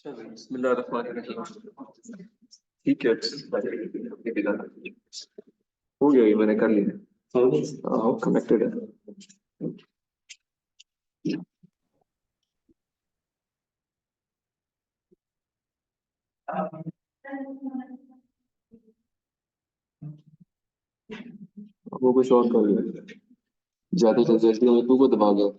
बिस्मिल्लाहिर्रहमानिर्रहीम। ठीक है, हो गया, ये मैंने कर लिया। हाँ, कनेक्टेड है। वो कुछ और कर लिया, ज्यादा से जैसे मैं तू को दबा गया।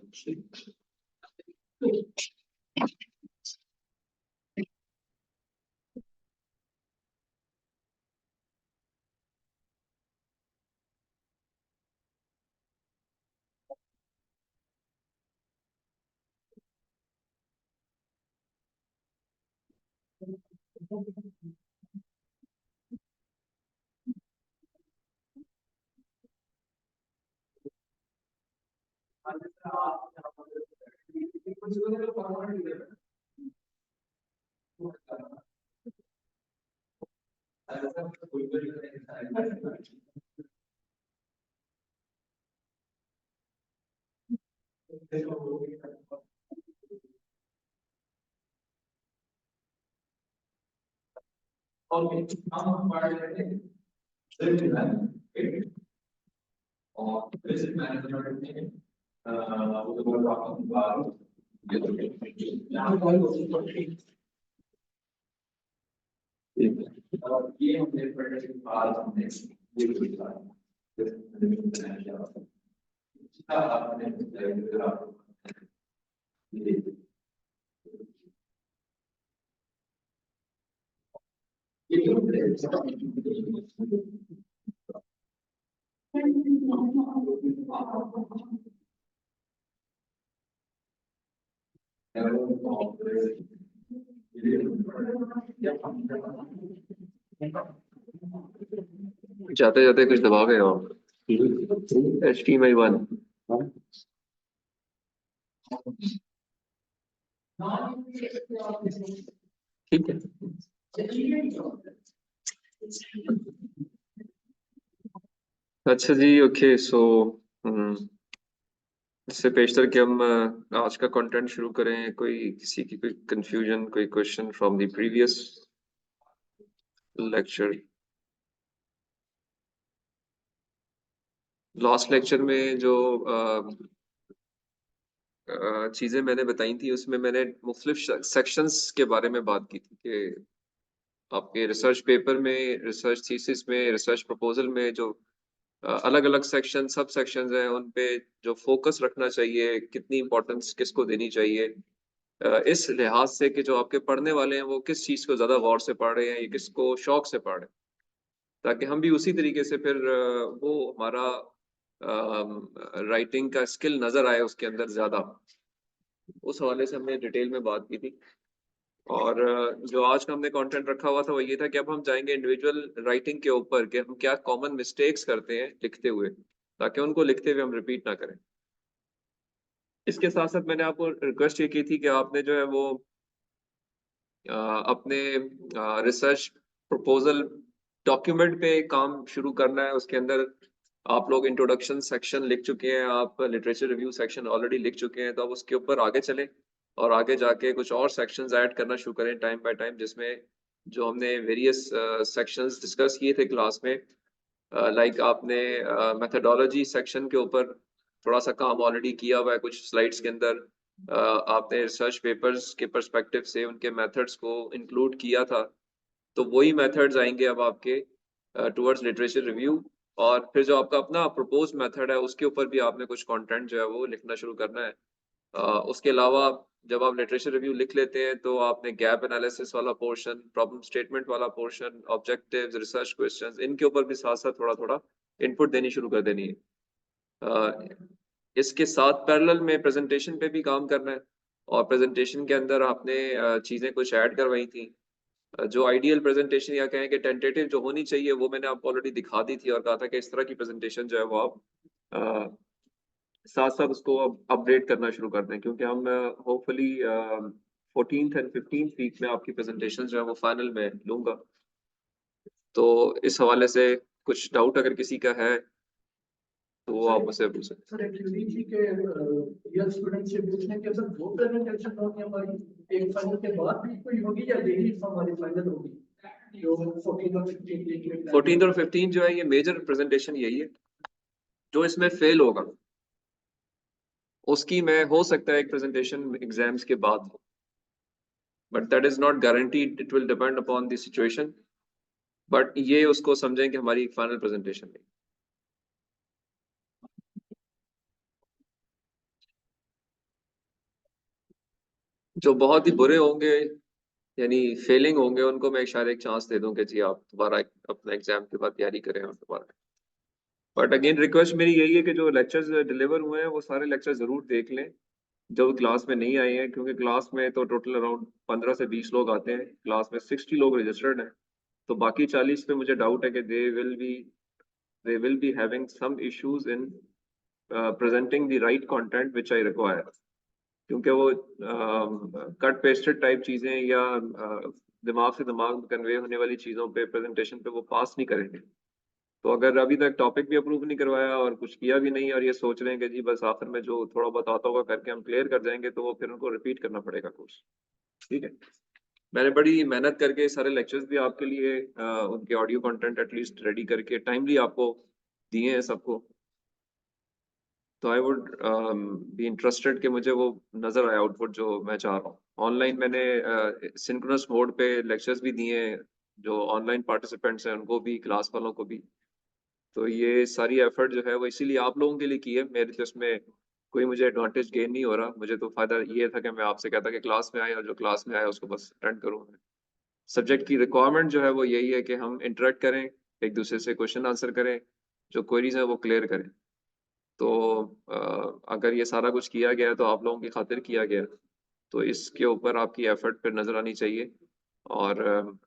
जाते जाते कुछ दबा गए हो। HTML1। ठीक है। अच्छा जी, ओके। सो इससे पेशतर कि हम आज का कंटेंट शुरू करें, कोई किसी की कोई कंफ्यूजन, कोई question from the previous lecture? Last lecture में जो चीजें मैंने बताई थी, उसमें मैंने मुख्तलिफ सेक्शंस के बारे में बात की थी कि आपके रिसर्च पेपर में, रिसर्च थीसिस में, रिसर्च प्रपोजल में जो अलग अलग सेक्शन, सब सेक्शंस हैं, उन पे जो फोकस रखना चाहिए, कितनी इंपॉर्टेंस किसको देनी चाहिए, इस लिहाज से कि जो आपके पढ़ने वाले हैं वो किस चीज़ को ज़्यादा गौर से पढ़ रहे हैं या किसको शौक से पढ़ रहे हैं, ताकि हम भी उसी तरीके से फिर वो हमारा राइटिंग का स्किल नज़र आए उसके अंदर ज़्यादा। उस हवाले से हमने डिटेल में बात की थी। और जो आज का हमने कंटेंट रखा हुआ था वो ये था कि अब हम जाएंगे इंडिविजुअल राइटिंग के ऊपर, कि हम क्या कॉमन मिस्टेक्स करते हैं लिखते हुए, ताकि उनको लिखते हुए हम रिपीट ना करें। इसके साथ साथ मैंने आपको रिक्वेस्ट ये की थी कि आपने जो है वो अपने रिसर्च प्रपोजल डॉक्यूमेंट पे काम शुरू करना है। उसके अंदर आप लोग इंट्रोडक्शन सेक्शन लिख चुके हैं, आप लिटरेचर रिव्यू सेक्शन ऑलरेडी लिख चुके हैं, तो आप उसके ऊपर आगे चलें और आगे जाके कुछ और सेक्शंस ऐड करना शुरू करें टाइम बाय टाइम, जिसमें जो हमने वेरियस सेक्शंस डिस्कस किए थे क्लास में, लाइक आपने मेथडोलॉजी सेक्शन के ऊपर थोड़ा सा काम ऑलरेडी किया हुआ है कुछ स्लाइड्स के अंदर। आपने रिसर्च पेपर्स के पर्सपेक्टिव से उनके मेथड्स को इंक्लूड किया था, तो वही मेथड्स आएंगे अब आपके टुवर्ड्स लिटरेचर रिव्यू। और फिर जो आपका अपना प्रपोज मेथड है उसके ऊपर भी आपने कुछ कंटेंट जो है वो लिखना शुरू करना है। उसके अलावा जब आप लिटरेचर रिव्यू लिख लेते हैं तो आपने गैप एनालिसिस वाला पोर्शन, प्रॉब्लम स्टेटमेंट वाला पोर्शन, ऑब्जेक्टिव्स, रिसर्च क्वेश्चंस, इनके ऊपर भी साथ साथ थोड़ा थोड़ा इनपुट देनी शुरू कर देनी है। इसके साथ पैरेलल में प्रेजेंटेशन पे भी काम करना है, और प्रेजेंटेशन के अंदर आपने चीज़ें कुछ ऐड करवाई थी। जो आइडियल प्रेजेंटेशन या कहें कि टेंटेटिव जो होनी चाहिए वो मैंने आपको ऑलरेडी दिखा दी थी और कहा था कि इस तरह की प्रेजेंटेशन जो है वो आप साथ साथ उसको अब अपडेट करना शुरू कर दें, क्योंकि हम hopefully 14th and 15th week में आपकी प्रेजेंटेशन जो है वो फाइनल में लूंगा। तो इस हवाले से कुछ डाउट अगर किसी का है तो वो आप मुझसे पूछ सकते सर एक्चुअली थी कि रियल स्टूडेंट से पूछने के सर दो प्रेजेंटेशन होगी हमारी, एक फाइनल के बाद भी कोई होगी या यही हमारी फाइनल होगी जो 14 और 15 14 और 15 जो है ये मेजर प्रेजेंटेशन यही है। जो इसमें फेल होगा उसकी मैं हो सकता है एक प्रेजेंटेशन एग्जाम्स के बाद हो, but that is not guaranteed, it will depend upon the situation. But ये उसको समझें कि हमारी फाइनल प्रेजेंटेशन है। जो बहुत ही बुरे होंगे यानी फेलिंग होंगे उनको मैं शायद एक चांस दे दूं कि जी आप दोबारा अपना एग्जाम के बाद तैयारी करें और दोबारा। बट अगेन रिक्वेस्ट मेरी यही है कि जो लेक्चर्स डिलीवर हुए हैं वो सारे लेक्चर जरूर देख लें जो क्लास में नहीं आए हैं, क्योंकि क्लास में तो टोटल अराउंड 15 से 20 लोग आते हैं, क्लास में 60 लोग रजिस्टर्ड हैं। तो बाकी 40 पे मुझे डाउट है कि they will be having some issues in presenting the right content which I require, क्योंकि वो कट पेस्टेड टाइप चीजें या दिमाग से दिमाग में कन्वे होने वाली चीजों पे प्रेजेंटेशन पे वो पास नहीं करेंगे। तो अगर अभी तक टॉपिक भी अप्रूव नहीं करवाया और कुछ किया भी नहीं और ये सोच रहे हैं कि जी बस आखिर में जो थोड़ा बहुत आता होगा करके हम क्लियर कर जाएंगे, तो वो फिर उनको रिपीट करना पड़ेगा कोर्स। ठीक है। मैंने बड़ी मेहनत करके सारे लेक्चर्स भी आपके लिए उनके ऑडियो कंटेंट एटलीस्ट रेडी करके टाइमली आपको दिए हैं सबको। तो आई वुड बी इंटरेस्टेड कि मुझे वो नजर आए आउटपुट जो मैं चाह रहा हूँ। ऑनलाइन मैंने सिंक्रोनस मोड पे लेक्चर्स भी दिए हैं, जो ऑनलाइन पार्टिसिपेंट्स हैं उनको भी, क्लास वालों को भी। तो ये सारी एफर्ट जो है वो इसीलिए आप लोगों के लिए की है, मेरे तो इसमें कोई मुझे एडवांटेज गेन नहीं हो रहा। मुझे तो फायदा ये था कि मैं आपसे कहता कि क्लास में आए और जो क्लास में आए उसको बस अटेंड करूँ। सब्जेक्ट की रिक्वायरमेंट जो है वो यही है कि हम इंटरेक्ट करें, एक दूसरे से क्वेश्चन आंसर करें, जो क्वेरीज हैं वो क्लियर करें। तो अगर ये सारा कुछ किया गया है तो आप लोगों की खातिर किया गया है, तो इसके ऊपर आपकी एफर्ट पर नजर आनी चाहिए और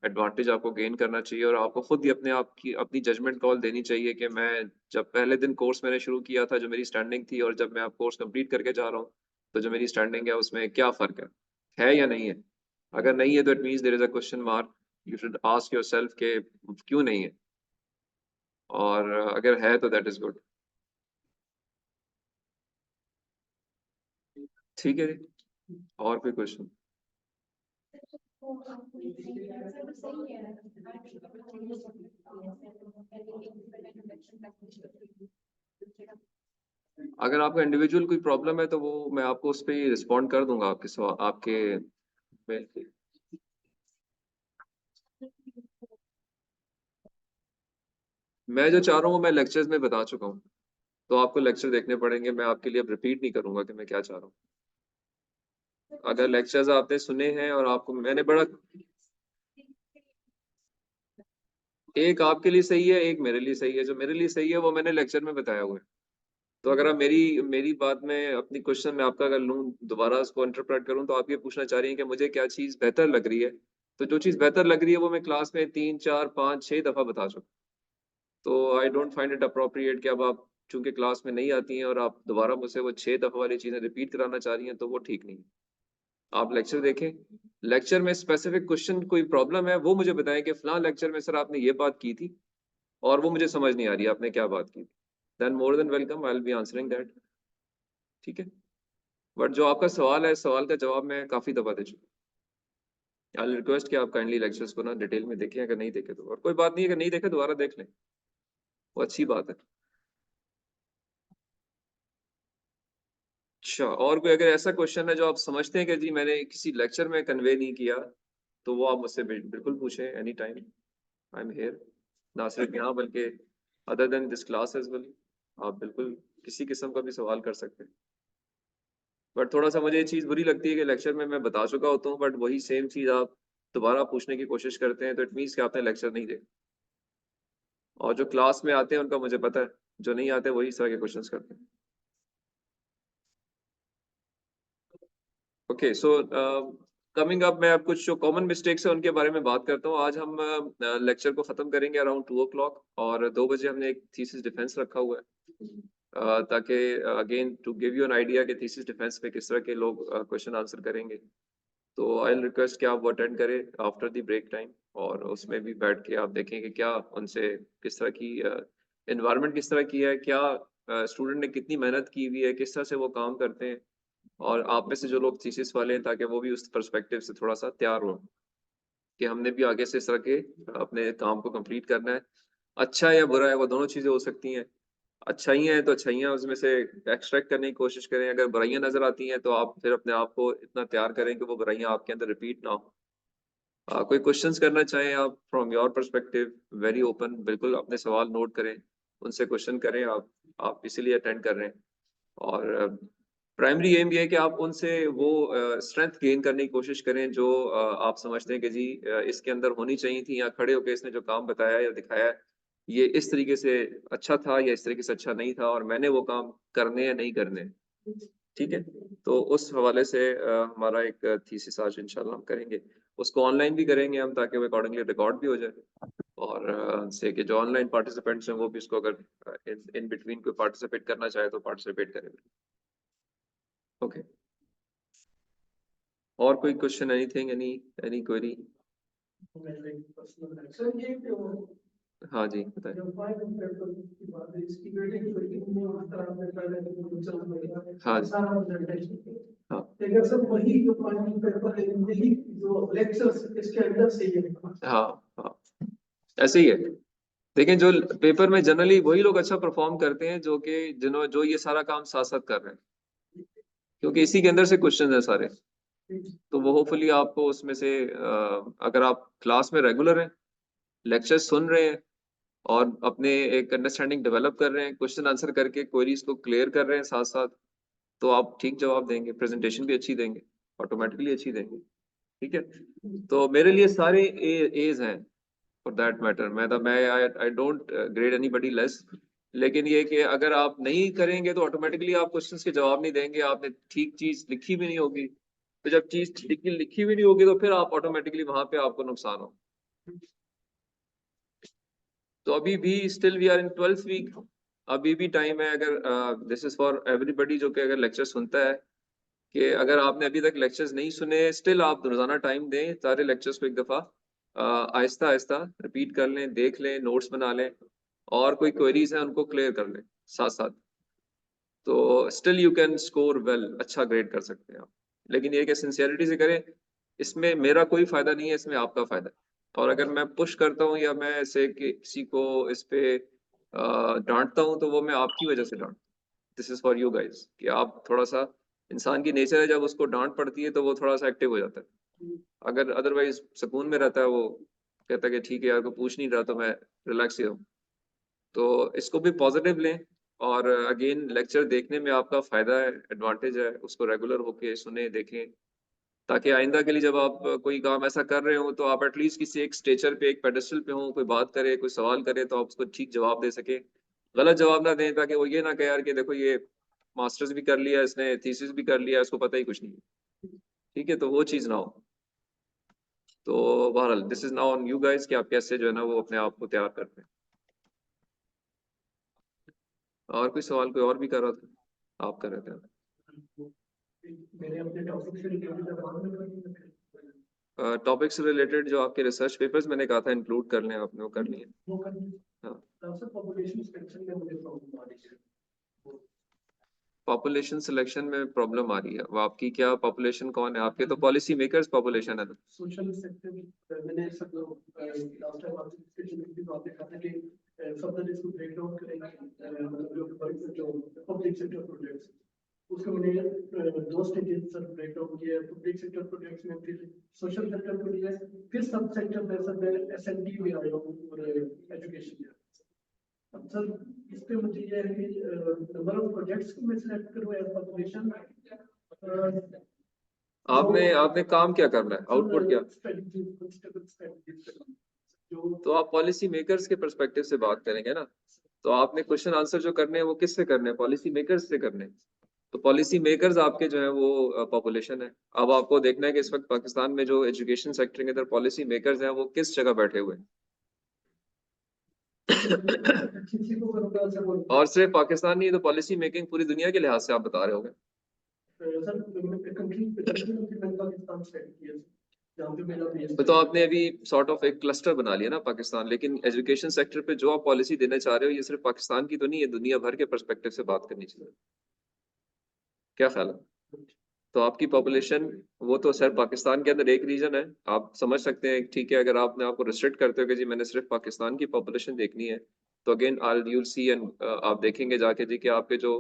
एडवांटेज आपको गेन करना चाहिए और आपको खुद ही अपने आप की अपनी जजमेंट कॉल देनी चाहिए कि मैं जब पहले दिन कोर्स मैंने शुरू किया था जो मेरी स्टैंडिंग थी और जब मैं आप कोर्स कंप्लीट करके जा रहा हूँ तो जो मेरी स्टैंडिंग है उसमें क्या फर्क है या नहीं है। अगर नहीं है तो it means there is a question mark, you should ask yourself के क्यों नहीं है, और अगर है तो दैट इज गुड। ठीक है जी, और कोई क्वेश्चन? अगर आपका इंडिविजुअल कोई प्रॉब्लम है तो वो मैं आपको उस पर रिस्पॉन्ड कर दूंगा आपके सवाल आपके मेल पे। मैं जो चाह रहा हूँ वो मैं लेक्चर्स में बता चुका हूँ, तो आपको लेक्चर देखने पड़ेंगे, मैं आपके लिए अब रिपीट नहीं करूंगा कि मैं क्या चाह रहा हूँ। अगर लेक्चर्स आपने सुने हैं और आपको मैंने बड़ा, एक आपके लिए सही है एक मेरे लिए सही है, जो मेरे लिए सही है वो मैंने लेक्चर में बताया हुआ है। तो अगर आप मेरी मेरी बात में अपनी क्वेश्चन में आपका अगर लूँ दोबारा उसको इंटरप्रेट करूँ तो आप ये पूछना चाह रही हैं कि मुझे क्या चीज़ बेहतर लग रही है, तो जो चीज़ बेहतर लग रही है वो मैं क्लास में 3 4 5 6 दफा बता चुका। तो I don't find it appropriate कि अब आप चूंकि क्लास में नहीं आती हैं और आप दोबारा मुझसे वो 6 दफा वाली चीजें रिपीट कराना चाह रही हैं, तो वो ठीक नहीं है। आप लेक्चर देखें, लेक्चर में स्पेसिफिक क्वेश्चन कोई प्रॉब्लम है वो मुझे बताएं कि फलां लेक्चर में सर आपने ये बात की थी और वो मुझे समझ नहीं आ रही आपने क्या बात की थी, then more than welcome, I will be answering that. ठीक है। बट जो आपका सवाल है, सवाल का जवाब मैं काफी दफा दे चुका। आई रिक्वेस्ट कि आप काइंडली लेक्चर्स को ना डिटेल में देखें, अगर नहीं देखे तो और कोई बात नहीं है, अगर नहीं देखे दोबारा देख लें, वो अच्छी बात है। अच्छा, और कोई अगर ऐसा क्वेश्चन है जो आप समझते हैं कि जी मैंने किसी लेक्चर में कन्वे नहीं किया, तो वो आप मुझसे बिल्कुल पूछें, any time I am here. ना सिर्फ यहाँ बल्कि other than this class as well, आप बिल्कुल किसी किस्म का भी सवाल कर सकते हैं। बट थोड़ा सा मुझे ये चीज़ बुरी लगती है कि लेक्चर में मैं बता चुका होता हूँ बट वही सेम चीज़ आप दोबारा पूछने की कोशिश करते हैं, तो इट मीन्स कि आपने लेक्चर नहीं देखा। और जो क्लास में आते हैं उनका मुझे पता है, जो नहीं आते वही इस तरह के क्वेश्चंस करते हैं। ओके, सो कमिंग अप, मैं अब कुछ जो कॉमन मिस्टेक्स है उनके बारे में बात करता हूँ। आज हम लेक्चर को खत्म करेंगे अराउंड 2 o'clock और 2 बजे हमने एक थीसिस डिफेंस रखा हुआ है, ताकि again to give you an idea कि थीसिस डिफेंस में किस तरह के लोग क्वेश्चन आंसर करेंगे। तो आई रिक्वेस्ट कि आप वो अटेंड करें आफ्टर द ब्रेक टाइम, और उसमें भी बैठ के आप देखें कि क्या उनसे किस तरह की इन्वायरमेंट किस तरह की है, क्या स्टूडेंट ने कितनी मेहनत की हुई है, किस तरह से वो काम करते हैं, और आप में से जो लोग थीसिस वाले हैं, ताकि वो भी उस पर्सपेक्टिव से थोड़ा सा तैयार हो कि हमने भी आगे से इस तरह के अपने काम को कंप्लीट करना है। अच्छा है या बुरा है, वो दोनों चीज़ें हो सकती हैं। अच्छाइयाँ हैं तो अच्छाइयाँ उसमें से एक्सट्रैक्ट करने की कोशिश करें, अगर बुराइयाँ नज़र आती हैं तो आप फिर अपने आप को इतना तैयार करें कि वो बुराइयाँ आपके अंदर रिपीट ना हो। कोई क्वेश्चंस करना चाहें आप from your perspective, very open, बिल्कुल अपने सवाल नोट करें, उनसे क्वेश्चन करें, आप इसीलिए अटेंड कर रहे हैं। और प्राइमरी एम ये है कि आप उनसे वो स्ट्रेंथ गेन करने की कोशिश करें जो आप समझते हैं कि जी इसके अंदर होनी चाहिए थी, या खड़े होकर इसने जो काम बताया या दिखाया है, ये इस तरीके से अच्छा था या इस तरीके से अच्छा नहीं था, और मैंने वो काम करने या नहीं करने। ठीक है? तो उस हवाले से हमारा एक थीसिस आज इंशाल्लाह हम करेंगे। उसको ऑनलाइन भी करेंगे हम, ताकि वो अकॉर्डिंगली रिकॉर्ड भी हो जाए, और से कि जो ऑनलाइन पार्टिसिपेंट्स हैं वो भी इसको अगर इन बिटवीन कोई पार्टिसिपेट करना चाहे तो पार्टिसिपेट करें। ओके, और कोई question, anything, any query? Sir ये जो हाँ जी, बताएं। हाँ जी, हाँ हाँ हाँ, ऐसे ही है। देखें, जो पेपर में जनरली वही लोग अच्छा परफॉर्म करते हैं जो ये सारा काम साथ साथ कर रहे हैं, क्योंकि इसी के अंदर से क्वेश्चन है सारे। तो वो होपफुली आपको उसमें से अगर आप क्लास में रेगुलर हैं, लेक्चर सुन रहे हैं, और अपने एक अंडरस्टैंडिंग डेवलप कर रहे हैं, क्वेश्चन आंसर करके क्वेरीज को क्लियर कर रहे हैं साथ साथ, तो आप ठीक जवाब देंगे, प्रेजेंटेशन भी अच्छी देंगे, ऑटोमेटिकली अच्छी देंगे। ठीक है? तो मेरे लिए सारे एज हैं फॉर दैट मैटर। मैं I don't grade anybody less, लेकिन ये कि अगर आप नहीं करेंगे तो ऑटोमेटिकली आप क्वेश्चंस के जवाब नहीं देंगे, आपने ठीक चीज लिखी भी नहीं होगी। तो जब चीज लिखी भी नहीं होगी तो फिर आप ऑटोमेटिकली वहां पे आपको नुकसान हो। तो अभी भी still we are in 12th week, अभी भी टाइम है। अगर दिस इज फॉर एवरीबॉडी जो कि अगर लेक्चर सुनता है, कि अगर आपने अभी तक लेक्चर्स नहीं सुने, स्टिल आप रोजाना टाइम दें, सारे लेक्चर्स को एक दफा आहिस्ता आहिस्ता रिपीट कर लें, देख लें, नोट्स बना लें, और कोई क्वेरीज हैं उनको क्लियर कर लें साथ साथ। तो still you can score well, अच्छा ग्रेड कर सकते हैं आप। लेकिन ये कि सिंसियरिटी से करें, इसमें मेरा कोई फायदा नहीं है, इसमें आपका फायदा है। और अगर मैं पुश करता हूँ या मैं ऐसे किसी को इस पे डांटता हूँ, तो वो मैं आपकी वजह से डांट, this is for you guys, कि आप थोड़ा सा, इंसान की नेचर है, जब उसको डांट पड़ती है तो वो थोड़ा सा एक्टिव हो जाता है। अगर अदरवाइज सुकून में रहता है, वो कहता है कि ठीक है यार, को पूछ नहीं रहा तो मैं रिलैक्स ही हूँ। तो इसको भी पॉजिटिव लें, और अगेन लेक्चर देखने में आपका फायदा है, एडवांटेज है, उसको रेगुलर होके सुने, देखें, ताकि आइंदा के लिए जब आप कोई काम ऐसा कर रहे हो तो आप एटलीस्ट किसी एक स्टेचर पे, एक पेडेस्टल पे हो, कोई बात करे, कोई सवाल करे, तो आप उसको ठीक जवाब दे सके, गलत जवाब ना दें, ताकि वो ये ना कहे यार कि देखो ये मास्टर्स भी कर लिया इसने, थीसिस भी कर लिया, इसको पता ही कुछ नहीं है। ठीक है? तो वो चीज़ ना हो। तो बहरहाल this is now on you guys कि आप कैसे जो है ना वो अपने आप को तैयार करते हैं। और कोई सवाल कोई और भी कर रहा था? आप कर रहे थे? मैंने अपने टॉपिक से रिलेटेड टॉपिक से रिलेटेड जो आपके रिसर्च पेपर्स मैंने कहा था इंक्लूड कर लें, आपने वो कर लिए? वो कर हाँ। पॉपुलेशन सिलेक्शन में मुझे प्रॉब्लम आ रही है। पॉपुलेशन सिलेक्शन में प्रॉब्लम आ रही है, वो आपकी क्या पॉपुलेशन कौन है आपके? तो पॉलिसी मेकर्स पॉपुलेशन है ना? सोशल सेक्टर मैंने सब लोग लास्ट टाइम आपसे डिस्कशन में भी बात देखा था कि फर्दर इसको ब्रेक डाउन करेंगे, मतलब जो पब्लिक सेक्टर प्रोजेक्ट्स, उसको मैंने दो स्टेजेस पर ब्रेक डाउन किया। पब्लिक सेक्टर प्रोजेक्ट्स में फिर सोशल सेक्टर को लिया, फिर सब सेक्टर में सब एसएनडी में आया और एजुकेशन में। अब सर इस पे मुझे ये है कि नंबर ऑफ प्रोजेक्ट्स को मैं सिलेक्ट करूँ एज पॉपुलेशन, आपने काम क्या करना है, आउटपुट क्या? तो आप पॉलिसी मेकर्स के पर्सपेक्टिव से बात करेंगे ना, तो आपने क्वेश्चन आंसर जो करने हैं वो किससे करने हैं? पॉलिसी मेकर्स से करने हैं। तो पॉलिसी मेकर्स आपके जो है वो पॉपुलेशन है। अब आपको देखना है कि इस वक्त पाकिस्तान में जो एजुकेशन सेक्टर के अंदर पॉलिसी मेकर्स हैं वो किस जगह बैठे हुए हैं। और सिर्फ पाकिस्तान नहीं, तो पॉलिसी मेकिंग पूरी दुनिया के लिहाज से आप बता रहे होंगे। जहाँ पे मेरा base तो आपने अभी सॉर्ट ऑफ एक क्लस्टर बना लिया ना पाकिस्तान, लेकिन एजुकेशन सेक्टर पे जो आप पॉलिसी देना चाह रहे हो ये सिर्फ पाकिस्तान की तो नहीं है, दुनिया भर के पर्सपेक्टिव से बात करनी चाहिए। क्या ख्याल है? तो आपकी पॉपुलेशन, वो तो सर पाकिस्तान के अंदर एक रीजन है, आप समझ सकते हैं, ठीक है, अगर आपने आपको रिस्ट्रिक्ट करते हो कि जी मैंने सिर्फ पाकिस्तान की पॉपुलेशन देखनी है, तो अगेन यूल सी एंड आप देखेंगे जाके जी कि आपके जो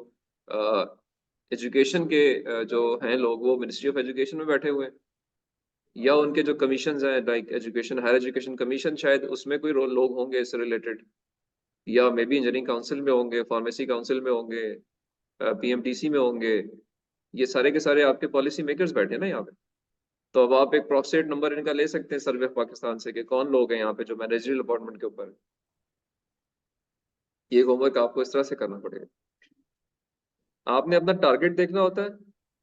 एजुकेशन के जो हैं लोग वो मिनिस्ट्री ऑफ एजुकेशन में बैठे हुए हैं, या उनके जो कमीशन हैं like education higher education commission, शायद उसमें कोई रोल लोग होंगे इससे रिलेटेड, या मे बी इंजीनियरिंग काउंसिल में होंगे, फार्मेसी काउंसिल में होंगे, पीएमटीसी में होंगे, ये सारे के सारे आपके पॉलिसी मेकर्स बैठे हैं ना यहाँ पे। तो अब आप एक प्रोक्सेट नंबर इनका ले सकते हैं सर्वे ऑफ पाकिस्तान से कि कौन लोग हैं यहाँ पे जो मैनेजरियल अपॉइंटमेंट के ऊपर है। ये होमवर्क आपको इस तरह से करना पड़ेगा। आपने अपना टारगेट देखना होता है,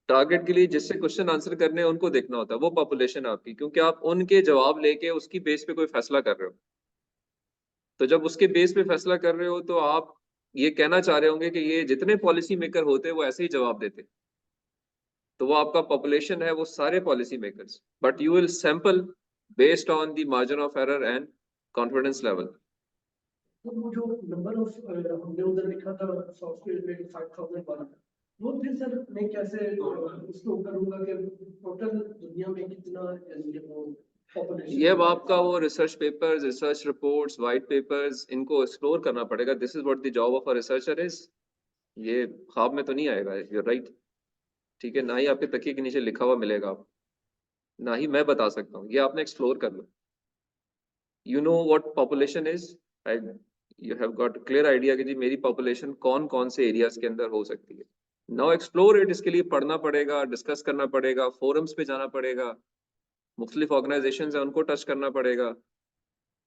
टारगेट के लिए जिससे क्वेश्चन आंसर करने हैं उनको देखना होता है, वो पॉपुलेशन आपकी, क्योंकि आप उनके जवाब लेके उसकी बेस पे कोई फैसला कर रहे हो। तो जब उसके बेस पे फैसला कर रहे हो तो आप ये कहना चाह रहे होंगे कि ये जितने पॉलिसी मेकर होते हैं वो ऐसे ही जवाब देते, तो वो आपका पॉपुलेशन है, वो सारे policy makers, but you will sample based on the margin of error and confidence level. तो वो जो नंबर ऑफ हमने उधर लिखा था सॉफ्टवेयर में 5000 वाला, वो फिर सर मैं कैसे उसको करूंगा कि टोटल दुनिया में कितना यानी कि वो population ये अब आपका वो research papers, research reports, white papers, इनको एक्सप्लोर करना पड़ेगा। This is what the job of a researcher is. ये ख्वाब में तो नहीं आएगा, यू राइट, ठीक है, ना ही आपके तकिए के नीचे लिखा हुआ मिलेगा आप, ना ही मैं बता सकता हूँ, ये आपने एक्सप्लोर कर लो। You know what population is, I you have got clear idea कि जी मेरी पॉपुलेशन कौन कौन से एरियाज के अंदर हो सकती है। नाउ एक्सप्लोर इट, इसके लिए पढ़ना पड़ेगा, डिस्कस करना पड़ेगा, फोरम्स पे जाना पड़ेगा, मुख्तलिफ ऑर्गेनाइजेशन है उनको टच करना पड़ेगा,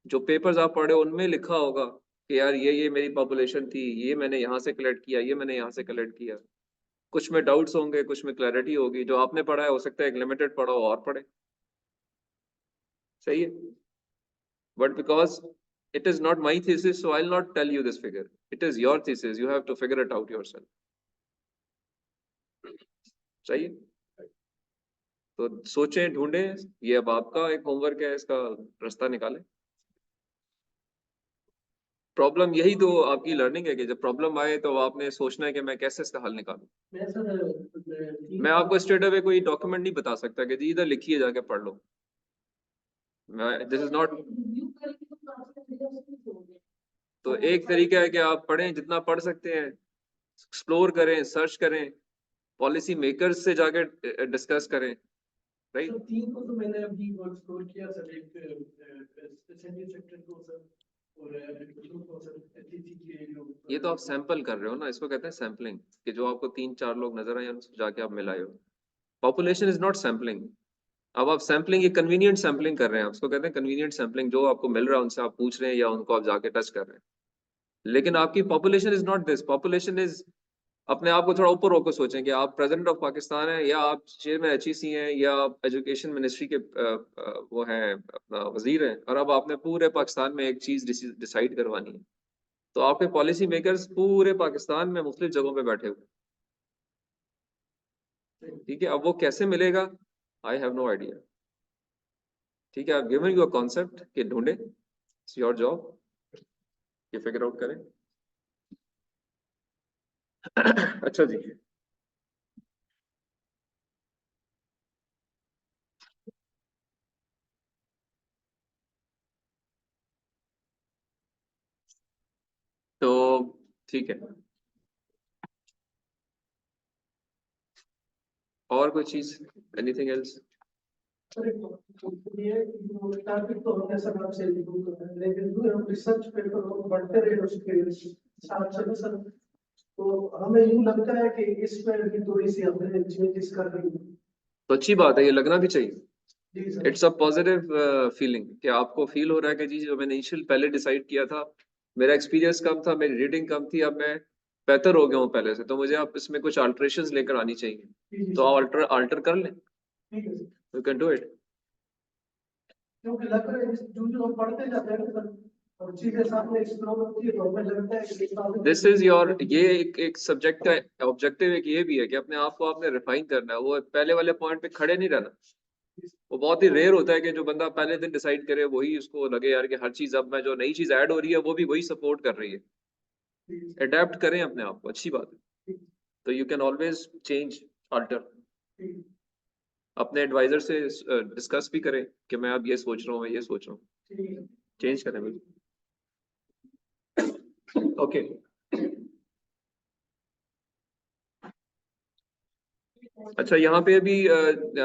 जो पेपर्स आप पढ़े उनमें लिखा होगा कि यार ये मेरी पॉपुलेशन थी, ये मैंने यहाँ से कलेक्ट किया, ये मैंने यहाँ से कलेक्ट किया। कुछ में डाउट्स होंगे, कुछ में क्लैरिटी होगी, जो आपने पढ़ा है हो सकता है एक लिमिटेड पढ़ा हो और पढ़े, सही है, but because it is not my thesis, so I'll not tell you this figure. It is your thesis, you have to figure it out yourself. सही है, तो सोचें, ढूंढें, ये अब आपका एक होमवर्क है, इसका रास्ता निकालें। प्रॉब्लम यही तो आपकी लर्निंग है कि जब प्रॉब्लम आए तो आपने सोचना है कि मैं कैसे इसका हल निकालूं। मैं सर मैं आपको स्ट्रेट अवे कोई डॉक्यूमेंट नहीं बता सकता कि जी इधर लिखिए जाके पढ़ लो, मैं दिस इज नॉट। तो एक तरीका है कि आप पढ़ें, जितना पढ़ सकते हैं, एक्सप्लोर करें, सर्च करें, पॉलिसी मेकर्स से जाके डिस्कस करें, राइट। सर तीन को तो मैंने अभी वो एक्सप्लोर किया सर, एक एसएमई सेक्टर को सर, और एप्लीकेशन को सर, एचईसी के जो ये तो आप सैंपल कर रहे हो ना, इसको कहते हैं सैम्पलिंग, कि जो आपको 3-4 लोग नजर आए उनको जाके आप मिलाए हो। Population is not sampling. अब आप सैम्पलिंग, ये कन्वीनियंट सैम्पलिंग कर रहे हैं, उसको कहते हैं कन्वीनियंट सैम्पलिंग, जो आपको मिल रहा है उनसे आप पूछ रहे हैं या उनको आप जाके टच कर रहे हैं। लेकिन आपकी population is not this, population is, अपने आप को थोड़ा ऊपर होकर सोचें कि आप प्रेसिडेंट ऑफ पाकिस्तान हैं, या आप चेयरमैन एचईसी हैं, या आप एजुकेशन मिनिस्ट्री के वो हैं, अपना वजीर हैं, और अब आपने पूरे पाकिस्तान में एक चीज डिसाइड करवानी है, तो आपके पॉलिसी मेकर्स पूरे पाकिस्तान में मुख्तलिफ जगहों पे बैठे हुए, ठीक है, अब वो कैसे मिलेगा, आई हैव नो आइडिया, ठीक है, आप गिवन यू अ कॉन्सेप्ट कि ढूंढे, इट्स योर जॉब, ये फिगर आउट करें। अच्छा जी, तो ठीक है, और कोई चीज, एनीथिंग एल्स? सर ये टारगेट तो हमने सब आपसे लिखूं तो है, लेकिन जो हम रिसर्च पेपर बढ़ते रहे उसके साथ साथ सर, तो हमें यूं लगता है कि इसमें भी थोड़ी सी हमने चेंजेस कर रही है। तो अच्छी बात है, ये लगना भी चाहिए। जी sir. It's a positive feeling कि आपको फील हो रहा है कि जी जो मैंने इनिशियल पहले डिसाइड किया था, मेरा एक्सपीरियंस कम था, मेरी रीडिंग कम थी, अब मैं बेहतर हो गया हूँ पहले से, तो मुझे अब इसमें कुछ अल्टरेशंस लेकर आनी चाहिए, जी जी तो सर। अल्टर अल्टर कर लें, ठीक है sir, you can do it. क्योंकि लग रहा है जो जो हम पढ़ते जाते हैं सर और चीजें सामने एक्सप्लोर होती है तो हमें लगता है कि दिस इज योर, ये एक सब्जेक्ट का ऑब्जेक्टिव एक ये भी है कि अपने आप को आपने रिफाइन करना है, वो पहले वाले पॉइंट पे खड़े नहीं रहना, वो बहुत ही रेयर होता है कि जो बंदा पहले दिन डिसाइड करे वही उसको लगे यार कि हर चीज अब मैं जो नई चीज ऐड हो रही है वो भी वही सपोर्ट कर रही है। अडेप्ट करें अपने आप को, अच्छी बात है। तो you can always change, alter. अपने एडवाइजर से डिस्कस भी करें कि मैं अब ये सोच रहा हूँ, मैं ये सोच रहा हूँ, चेंज करें बिल्कुल। ओके अच्छा, यहाँ पे अभी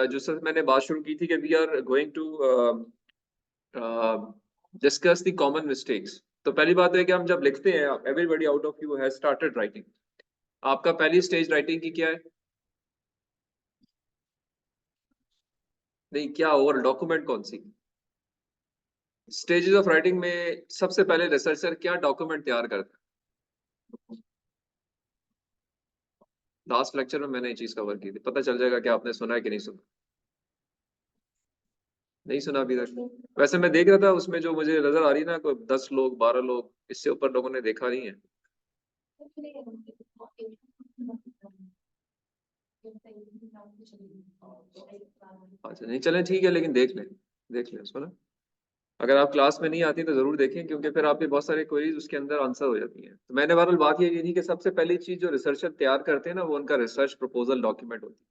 जो सर मैंने बात शुरू की थी कि we are going to discuss the common mistakes. तो पहली बात है कि हम जब लिखते हैं, everybody out of you has started writing, आपका पहली स्टेज राइटिंग की क्या है? नहीं, क्या ओवर डॉक्यूमेंट कौन सी स्टेजेस ऑफ राइटिंग में सबसे पहले रिसर्चर क्या डॉक्यूमेंट तैयार करता है? लास्ट लेक्चर में मैंने ये चीज कवर की थी, पता चल जाएगा कि आपने सुना है कि नहीं सुना। नहीं सुना अभी तक? वैसे मैं देख रहा था उसमें जो मुझे नजर आ रही ना, कोई 10 लोग 12 लोग, इससे ऊपर लोगों ने देखा नहीं है। अच्छा नहीं, चलें ठीक है, लेकिन देख लें उसको ना। अगर आप क्लास में नहीं आती तो जरूर देखें, क्योंकि फिर आपके बहुत सारे क्वेरीज उसके अंदर आंसर हो जाती हैं। तो मैंने बहरहाल बात ये की थी कि सबसे पहली चीज जो रिसर्चर तैयार करते हैं ना, वो उनका रिसर्च प्रपोजल डॉक्यूमेंट होती है।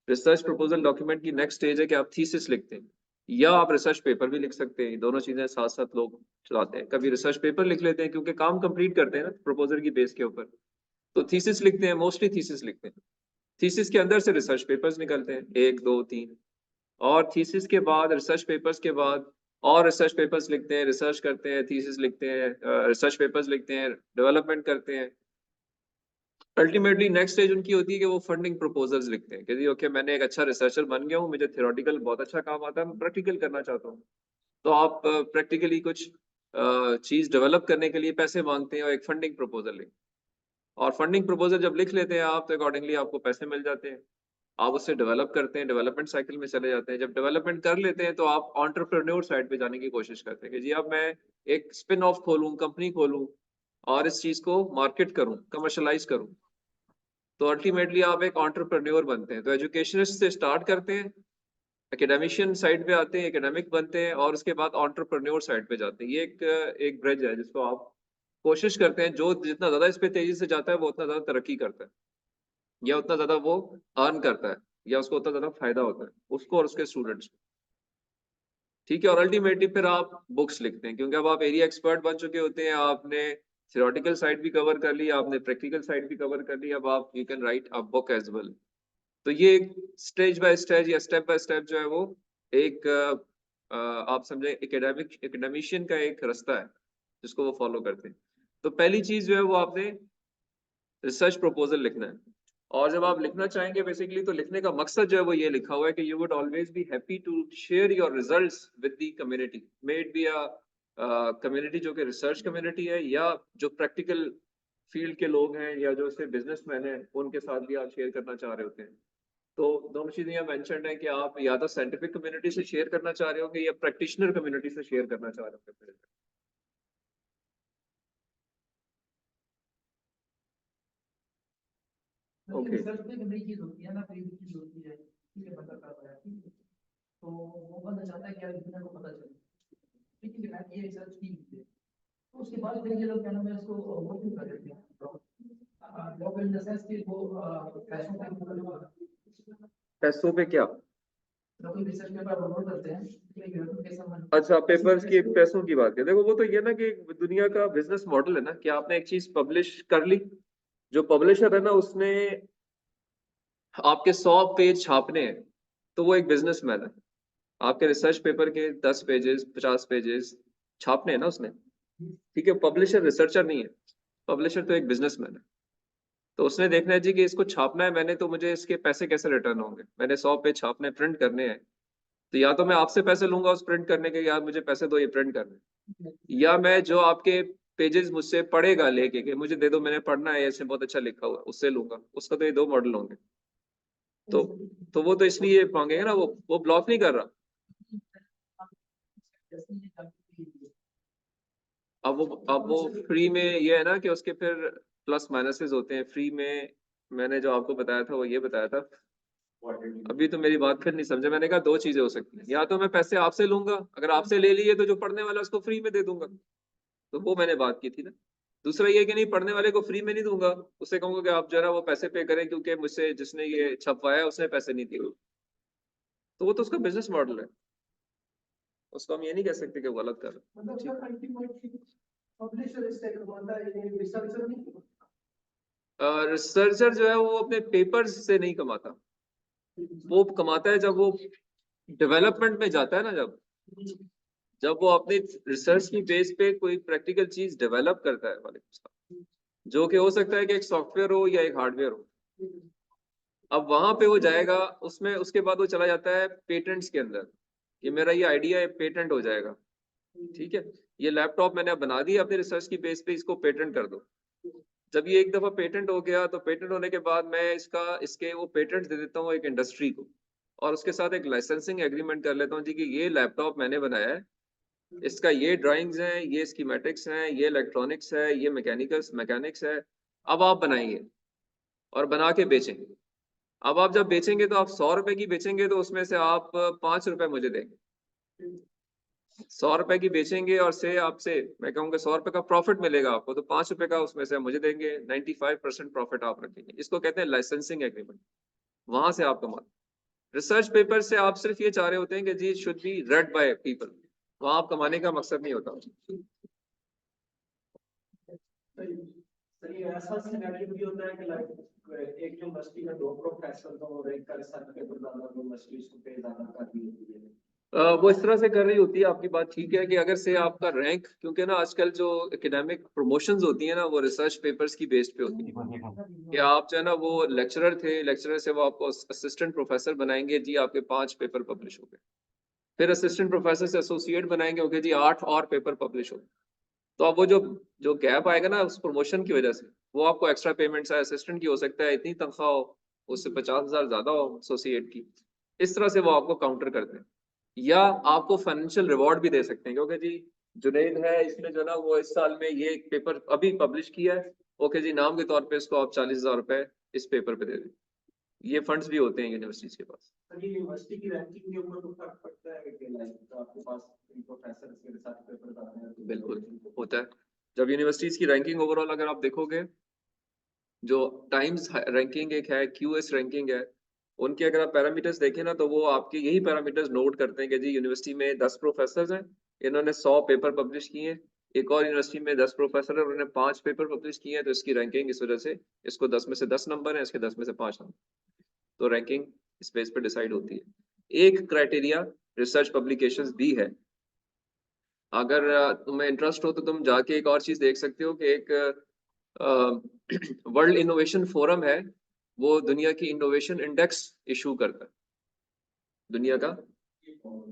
रिसर्च प्रपोजल डॉक्यूमेंट की नेक्स्ट स्टेज है कि आप थीसिस लिखते हैं, या आप रिसर्च पेपर भी लिख सकते हैं। दोनों चीजें साथ साथ लोग चलाते हैं। कभी रिसर्च पेपर लिख लेते हैं क्योंकि काम कंप्लीट करते हैं ना प्रपोजल की बेस के ऊपर, तो थीसिस लिखते हैं, मोस्टली थीसिस लिखते हैं। थीसिस के अंदर से रिसर्च पेपर्स निकलते हैं, 1 2 3। और थीसिस के बाद, रिसर्च पेपर्स के बाद और रिसर्च पेपर्स लिखते हैं, रिसर्च करते हैं, थीसिस लिखते हैं, रिसर्च पेपर्स लिखते हैं, डेवलपमेंट करते हैं। अल्टीमेटली नेक्स्ट स्टेज उनकी होती है कि वो फंडिंग प्रपोजल्स लिखते हैं कि जी ओके, मैंने एक अच्छा रिसर्चर बन गया हूँ, मुझे थियोरेटिकल बहुत अच्छा काम आता है, मैं प्रैक्टिकल करना चाहता हूँ। तो आप प्रैक्टिकली कुछ चीज डेवलप करने के लिए पैसे मांगते हैं और एक फंडिंग प्रपोजल लिखते हैं। और फंडिंग प्रपोजल जब लिख लेते हैं आप, तो अकॉर्डिंगली आपको पैसे मिल जाते हैं। आप उससे डेवलप करते हैं, डेवलपमेंट साइकिल में चले जाते हैं। जब डेवलपमेंट कर लेते हैं तो आप एंटरप्रेन्योर साइड पे जाने की कोशिश करते हैं कि जी अब मैं एक स्पिन ऑफ खोलूं, कंपनी खोलूं और इस चीज को मार्केट करूं, कमर्शलाइज करूं। तो अल्टीमेटली आप एक एंटरप्रेन्योर बनते हैं। तो एजुकेशनिस्ट से स्टार्ट करते हैं, एकेडमिशियन साइड पे आते हैं, एकेडमिक बनते हैं, और उसके बाद एंटरप्रेन्योर साइड पे जाते हैं। ये एक ब्रिज है जिसको आप कोशिश करते हैं, जो जितना ज्यादा इस पे तेजी से जाता है वो उतना ज्यादा तरक्की करता है, या उतना ज्यादा वो अर्न करता है, या उसको उतना ज्यादा फायदा होता है उसको और उसके स्टूडेंट्स को। ठीक है, और अल्टीमेटली फिर आप बुक्स लिखते हैं, क्योंकि अब आप एरिया एक्सपर्ट बन चुके होते हैं। आपने थियोरेटिकल साइड भी कवर कर ली, आपने प्रैक्टिकल साइड भी कवर कर ली, अब आप you can write a book as well. तो ये एक स्टेज बाय स्टेज या स्टेप बाय स्टेप जो है वो एक आप समझे एकेडमिशियन का एक रास्ता है जिसको वो फॉलो करते हैं। तो पहली चीज जो है वो आपने रिसर्च प्रपोजल लिखना है। और जब आप लिखना चाहेंगे बेसिकली, तो लिखने का मकसद जो है वो ये लिखा हुआ है कि you would always be happy to share your results with the community, may it be a community जो कि रिसर्च कम्युनिटी है, या जो प्रैक्टिकल फील्ड के लोग हैं, या जो सिर्फ बिजनेसमैन हैं, उनके साथ भी आप शेयर करना चाह रहे होते हैं। तो दोनों चीजें यहाँ मेंशन्ड है कि आप या तो साइंटिफिक कम्युनिटी से शेयर करना चाह रहे होंगे, या प्रैक्टिशनर कम्युनिटी से शेयर करना चाह रहे होंगे। ओके रिसर्च में नई चीज होती है ना, कोई भी चीज होती है, ठीक है, पता कर रहा है, ठीक है, तो वो बंदा चाहता है कि यार दुनिया को पता चले, ठीक है, मैंने ये रिसर्च की है। तो उसके बाद फिर ये लोग क्या नाम है इसको वो क्यों कर देते हैं, ड्रॉप इन द सेंस कि वो पैसों का पैसों पे क्या? कोई रिसर्च पेपर अपलोड करते हैं, ठीक है, कैसा मन। अच्छा, पेपर्स की पैसों की बात है। देखो वो तो ये ना कि दुनिया का बिजनेस मॉडल है ना कि आपने एक चीज पब्लिश कर ली, जो पब्लिशर है ना उसने आपके 100 पेज छापने हैं, तो वो एक बिजनेसमैन है। आपके रिसर्च पेपर के 10 पेजेस 50 पेजेस छापने हैं ना उसने। ठीक है, पब्लिशर रिसर्चर नहीं है, पब्लिशर तो एक बिजनेसमैन है। तो उसने देखना है जी कि इसको छापना है मैंने, तो मुझे इसके पैसे कैसे रिटर्न होंगे। मैंने 100 पेज छापने, प्रिंट करने हैं, तो या तो मैं आपसे पैसे लूंगा उस प्रिंट करने के, या मुझे पैसे दो ये प्रिंट करने, या मैं जो आपके पेजेस मुझसे पढ़ेगा लेके कि मुझे दे दो मैंने पढ़ना है, ऐसे बहुत अच्छा लिखा हुआ है, उससे लूंगा। उसका तो ये दो मॉडल होंगे। तो तो वो तो इसलिए मांगेगा ना, वो ब्लॉक नहीं कर रहा। अब वो फ्री में ये है ना कि उसके फिर प्लस माइनसेस होते हैं। फ्री में मैंने जो आपको बताया था वो ये बताया था अभी तो मेरी बात फिर नहीं समझे। मैंने कहा दो चीजें हो सकती हैं, या तो मैं पैसे आपसे लूंगा, अगर आपसे ले लिए तो जो पढ़ने वाला है उसको फ्री में दे दूंगा, तो वो मैंने बात की थी ना। दूसरा ये कि नहीं, पढ़ने वाले को फ्री में नहीं दूंगा, उससे कहूंगा कि आप जरा वो पैसे पे करें क्योंकि मुझसे जिसने ये छपवाया उसने पैसे नहीं दिए, तो वो तो उसका बिजनेस मॉडल है, उसको हम ये नहीं कह सकते कि वो गलत कर रहे हैं। मतलब ठीक। सर अल्टीमेटली पब्लिशर इससे कमाता है, ये रिसर्चर नहीं कमाता। रिसर्चर जो है वो अपने पेपर्स से नहीं कमाता, वो कमाता है जब वो डेवलपमेंट में जाता है ना, जब वो अपनी रिसर्च की बेस पे कोई प्रैक्टिकल चीज डेवलप करता है वाले, जो कि हो सकता है कि एक सॉफ्टवेयर हो या एक हार्डवेयर हो। अब वहां पे वो जाएगा, उसमें उसके बाद वो चला जाता है पेटेंट्स के अंदर, कि मेरा ये आइडिया है, पेटेंट हो जाएगा। ठीक है, ये लैपटॉप मैंने बना दिया अपने रिसर्च की बेस पे, इसको पेटेंट कर दो। जब ये एक दफा पेटेंट हो गया तो पेटेंट होने के बाद मैं इसके वो पेटेंट दे देता हूँ एक इंडस्ट्री को, और उसके साथ एक लाइसेंसिंग एग्रीमेंट कर लेता हूँ जी कि ये लैपटॉप मैंने बनाया है, इसका ये ड्राइंग्स हैं, ये स्कीमेटिक्स हैं, ये इलेक्ट्रॉनिक्स है, ये मैकेनिक्स है, अब आप बनाइए और बना के बेचेंगे। अब आप जब बेचेंगे तो आप 100 रुपए की बेचेंगे तो उसमें से आप 5 रुपए मुझे देंगे। 100 रुपए की बेचेंगे और से आपसे मैं कहूँगा 100 रुपए का प्रॉफिट मिलेगा आपको, तो 5 रुपए का उसमें से मुझे देंगे, 95% प्रॉफिट आप रखेंगे। इसको कहते हैं लाइसेंसिंग एग्रीमेंट। वहां से आप कमाते। रिसर्च पेपर से आप सिर्फ ये चाह रहे होते हैं कि जी should be read by people, वहां आप कमाने का मकसद नहीं होता। सही ऐसा सिनेरियो भी होता है कि लाइक एक यूनिवर्सिटी में 2 प्रोफेसर हो और एक का रिसर्च पेपर ज्यादा यूनिवर्सिटी उसको पे ज्यादा कर रही होती है। वो इस तरह से कर रही होती है। आपकी बात ठीक है कि अगर से आपका रैंक, क्योंकि ना आजकल जो एकेडमिक प्रमोशंस होती है ना वो रिसर्च पेपर्स की बेस पे होती है, कि आप जो है ना वो लेक्चरर थे, लेक्चरर से वो आपको असिस्टेंट प्रोफेसर बनाएंगे, जी आपके 5 पेपर पब्लिश हो गए। फिर असिस्टेंट प्रोफेसर से एसोसिएट बनाएंगे, ओके जी 8 और पेपर पब्लिश हो गए। तो अब वो जो जो गैप आएगा ना उस प्रमोशन की वजह से, वो आपको एक्स्ट्रा पेमेंट्स है, असिस्टेंट की हो सकता है इतनी तनख्वाह हो, उससे 50,000 ज्यादा हो एसोसिएट की। इस तरह से वो आपको काउंटर करते हैं, या आपको फाइनेंशियल रिवॉर्ड भी दे सकते हैं, क्योंकि जी जुनैद है, इसने जो ना वो इस साल में ये एक पेपर अभी पब्लिश किया है, ओके जी नाम के तौर पे इसको आप 40,000 रुपए इस पेपर पे दे दें। ये फंड्स भी होते हैं यूनिवर्सिटीज के पास। सर ये यूनिवर्सिटी की रैंकिंग के ऊपर तो फर्क पड़ता है कि लाइक आपके पास प्रोफेसर के रिसर्च पेपर ज्यादा है तो बिल्कुल होता है। जब यूनिवर्सिटीज की रैंकिंग ओवरऑल अगर आप देखोगे, जो टाइम्स रैंकिंग एक है, क्यूएस रैंकिंग है, उनके अगर आप पैरामीटर्स देखें ना तो वो आपके यही पैरामीटर्स नोट करते हैं कि जी यूनिवर्सिटी में 10 प्रोफेसर हैं, इन्होंने 100 पेपर पब्लिश किए हैं। एक और यूनिवर्सिटी में 10 प्रोफेसर है, उन्होंने 5 पेपर पब्लिश किए हैं, तो इसकी रैंकिंग इस वजह से इसको 10 में से 10 नंबर है, इसके 10 में से 5 नंबर, तो रैंकिंग इस बेस पे डिसाइड होती है। एक क्राइटेरिया रिसर्च पब्लिकेशंस भी है। अगर तुम्हें इंटरेस्ट हो तो तुम जाके एक और चीज देख सकते हो कि एक वर्ल्ड इनोवेशन फोरम है, वो दुनिया की इनोवेशन इंडेक्स इशू करता है, दुनिया का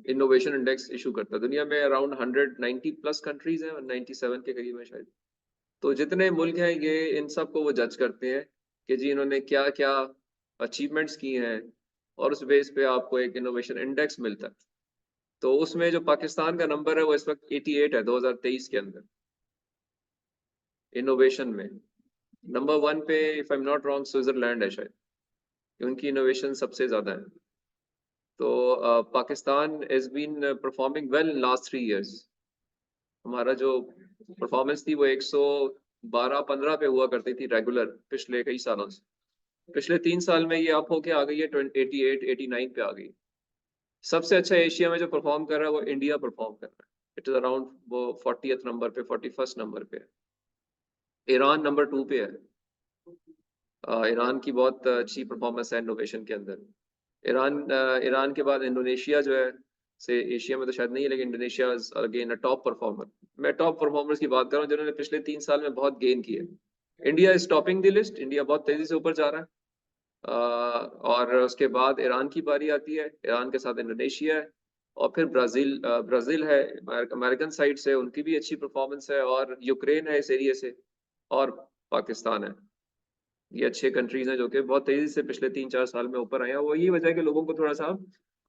इनोवेशन इंडेक्स इशू करता है। दुनिया में अराउंड 190 प्लस कंट्रीज हैं, 97 के करीब है शायद। तो जितने मुल्क हैं ये इन सब को वो जज करते हैं कि जी इन्होंने क्या क्या अचीवमेंट्स की हैं, और उस बेस पे आपको एक इनोवेशन इंडेक्स मिलता है। तो उसमें जो पाकिस्तान का नंबर है वो इस वक्त 88 है 2023 के अंदर इनोवेशन में। नंबर 1 पे if I am not wrong Switzerland है शायद, कि उनकी इनोवेशन सबसे ज्यादा है। तो Pakistan is been performing well in last 3 years. हमारा जो परफॉर्मेंस थी वो 112-15 पे हुआ करती थी रेगुलर पिछले कई सालों से। पिछले 3 साल में ये अप होके आ गई है 88-89 पे आ गई। सबसे अच्छा एशिया में जो परफॉर्म कर रहा है वो इंडिया परफॉर्म कर रहा है। इट इज अराउंड वो 40th नंबर पे, 41st नंबर पे है। ईरान नंबर 2 पे है। ईरान की बहुत अच्छी परफॉर्मेंस है इनोवेशन के अंदर। ईरान के बाद इंडोनेशिया जो है, से एशिया में तो शायद नहीं है, लेकिन Indonesia is again a top performer. मैं टॉप परफॉर्मर्स की बात कर रहा हूँ जिन्होंने पिछले 3 साल में बहुत गेन किए। India is topping the list, India बहुत तेजी से ऊपर जा रहा है। और उसके बाद ईरान की बारी आती है, ईरान के साथ इंडोनेशिया है, और फिर ब्राजील है अमेरिकन साइड से, उनकी भी अच्छी परफॉर्मेंस है, और यूक्रेन है इस एरिया से, और पाकिस्तान है। ये अच्छे कंट्रीज हैं जो कि बहुत तेजी से पिछले 3-4 साल में ऊपर आए हैं। वो यही वजह है कि लोगों को थोड़ा सा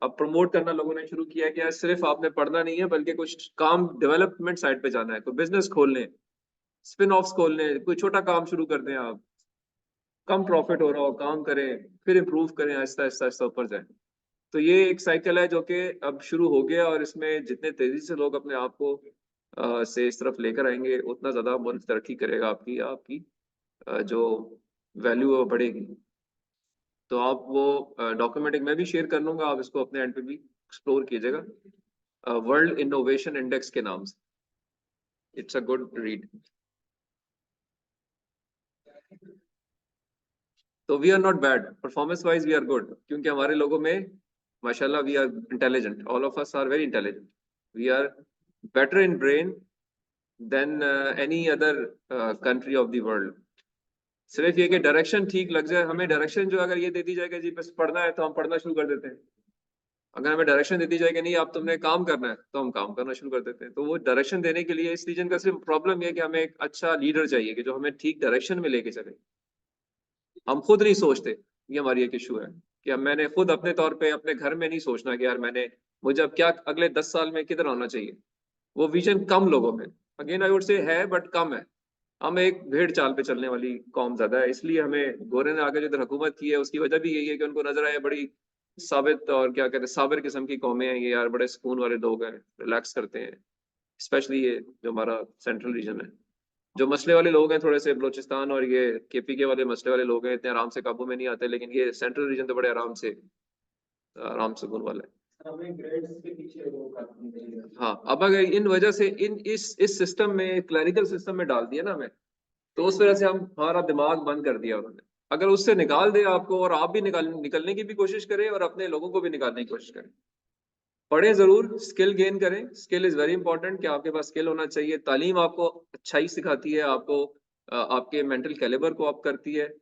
अब प्रमोट करना लोगों ने शुरू किया कि यार सिर्फ आपने पढ़ना नहीं है, बल्कि कुछ काम डेवलपमेंट साइड पे जाना है, कोई बिजनेस खोलने, स्पिन ऑफ्स खोलने, कोई छोटा काम शुरू कर दें आप। कम प्रॉफिट हो रहा हो, काम करें, फिर इम्प्रूव करें, आहिस्ता आहिस्ता आहिस्ता ऊपर जाएं। तो ये एक साइकिल है जो कि अब शुरू हो गया, और इसमें जितने तेजी से लोग अपने आप को से इस तरफ लेकर आएंगे, उतना ज्यादा मुल्क तरक्की करेगा, आपकी आपकी जो वैल्यू है वो बढ़ेगी। तो आप वो डॉक्यूमेंट मैं भी शेयर कर लूंगा, आप इसको अपने एंड पे भी एक्सप्लोर कीजिएगा, वर्ल्ड इनोवेशन इंडेक्स के नाम से। It's a good read. तो we are not bad, performance wise we are good, क्योंकि हमारे लोगों में माशाल्लाह we are intelligent, all of us are very intelligent, we are better in brain than any other country of the world. सिर्फ ये कि direction ठीक लग जाए हमें, डायरेक्शन जो अगर ये दे दी जाए कि जी बस पढ़ना है, तो हम पढ़ना शुरू कर देते हैं। अगर हमें डायरेक्शन दे दी जाए कि नहीं आप तुमने काम करना है, तो हम काम करना शुरू कर देते हैं। तो वो डायरेक्शन देने के लिए इस रीजन का सिर्फ प्रॉब्लम ये है कि हमें एक अच्छा लीडर चाहिए कि जो हमें ठीक डायरेक्शन में लेके चले। हम खुद नहीं सोचते, ये हमारी एक इशू है कि अब मैंने खुद अपने तौर पे अपने घर में नहीं सोचना कि यार मुझे अब क्या अगले 10 साल में किधर आना चाहिए। वो विजन कम लोगों में, अगेन आई वुड से है, बट कम है। हम एक भेड़ चाल पे चलने वाली कौम ज्यादा है, इसलिए हमें गोरे ने आगे जो इधर हुकूमत की है उसकी वजह भी यही है कि उनको नजर आया बड़ी साबित और क्या कहते हैं साबिर किस्म की कौमें हैं ये, यार बड़े सुकून वाले लोग हैं, रिलैक्स करते हैं। स्पेशली ये जो हमारा सेंट्रल रीजन है, जो मसले वाले लोग हैं थोड़े से बलोचिस्तान और ये केपीके वाले मसले वाले लोग हैं, इतने आराम से काबू में नहीं आते, लेकिन ये सेंट्रल रीजन तो बड़े आराम सुकून वाला है। हाँ, अब अगर इन वजह से इस सिस्टम में, क्लरिकल सिस्टम में डाल दिया ना हमें, तो उस वजह से हम हमारा दिमाग बंद कर दिया उन्होंने। अगर उससे निकाल दे आपको, और आप भी निकलने की भी कोशिश करें और अपने लोगों को भी निकालने की कोशिश करें। पढ़ें जरूर, स्किल गेन करें, स्किल इज वेरी इंपॉर्टेंट कि आपके पास स्किल होना चाहिए। तालीम आपको अच्छाई सिखाती है, आपको आपके मेंटल कैलिबर को अप करती है,